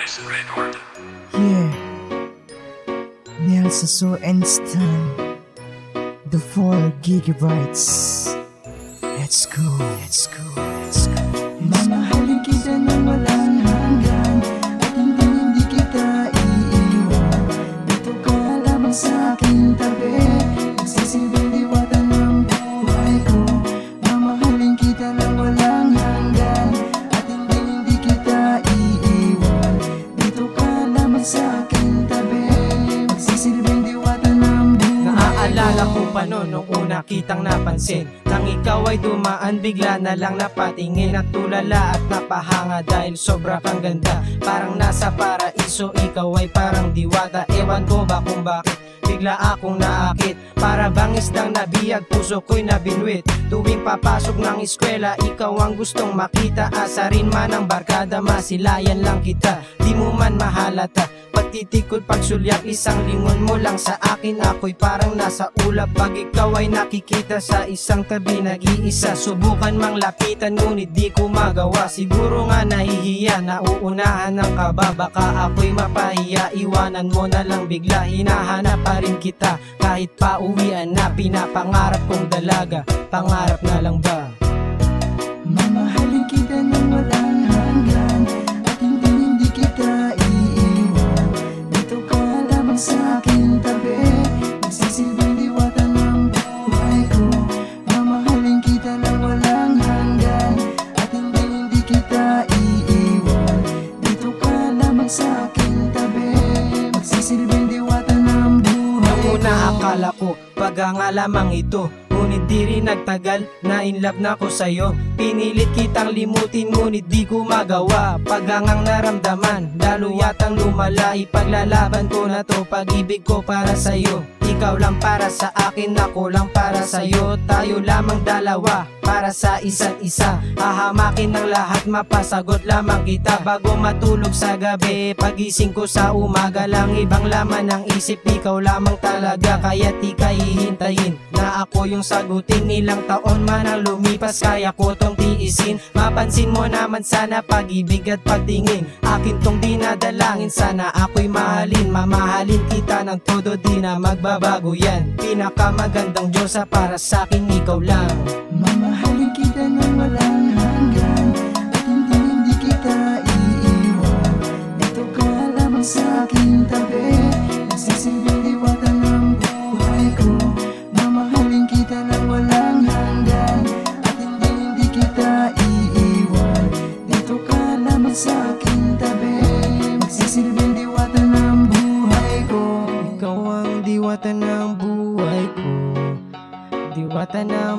Dennis Reinhardt. Yeah, Nelson so instant. The 4 gigabytes. Let's go, let's go, let's go. Mamahalin kita ng walang hanggan, at hindi kita iiwan. Dito ka lamang sa aking tabi, nagsisilbing diwata ng buhay ko. Mamahalin kita ng walang hanggan, at hindi kita iiwan. Dito ka lamang sa aking tabi, nagsisilbing diwata ng buhay ko. Naaalala ko pa noon nung una kitang napansin, nang ikaw ay dumaan, bigla na lang napatingin at tulala at napahanga dahil sobra kang ganda. Parang nasa paraiso, ikaw ay parang diwata. Ewan ko ba kung bakit bigla akong naakit. Para bang isdang nabiyag, puso ko'y nabinwit. Tuwing papasok ng eskwela, ikaw ang gustong makita. Asarin man ang barkada, masilayan lang kita. Di mo man mahalata, pagtitikod pagsulyak, isang lingon mo lang sa akin. Ako'y parang nasa ulap pag ikaw ay nakikita sa isang tabi, nag-iisa. Subukan mang lapitan ngunit di ko magawa. Siguro nga nahihiya, nauunahan ng kaba. Baka ako'y mapahiya, iwanan mo na lang bigla. Hinahanap pa rin kita kahit pauwian na. Pinapangarap kong dalaga, pangarap na lang ba? Mamahalin kita ng walang hanggan, at hindi kita iiwan. Dito ka lamang sa aking tabi, nagsisilbing diwata ng buhay ko. Mamahalin kita ng walang hanggan, at hindi kita iiwan. Dito ka lamang sa aking tabi, magsisilbing diwata ng buhay ko. Una akala ko paganga lamang ito, ngunit di rin nagtagal, na in love na ko sa'yo. Pinilit kitang limutin ngunit di ko magawa. Pagangang naramdaman, lalo yatang lumala. Ipaglalaban ko na to, pag-ibig ko para sa'yo. Ikaw lang para sa akin, ako lang para sa'yo. Tayo lamang dalawa, para sa isa't isa. Hahamakin ng lahat, mapasagot lamang kita. Bago matulog sa gabi, pagising ko sa umaga lang. Ibang laman ng isip, ikaw lamang talaga. Kaya di ka hihintayin na ako yung sagutin. Ilang taon man ang lumipas, kaya ko tong tiisin. Mapansin mo naman sana pag-ibig at pagtingin. Akin tong dinadalangin, sana ako'y mahalin. Mamahalin kita ng todo, di na magbabago yan. Pinakamagandang Diyosa para sa'kin, ikaw lang. Mamahalin kita ng walang hanggan, at hindi kita iiwan. Dito ka lamang sa aking tabi, nagsisilbing diwata ng buhay ko. Mamahalin kita ng walang hanggan, at hindi kita iiwan. Dito ka lamang sa aking tabi, magsisilbing diwata ng buhay ko. Ikaw ang diwata ng buhay ko, diwata ng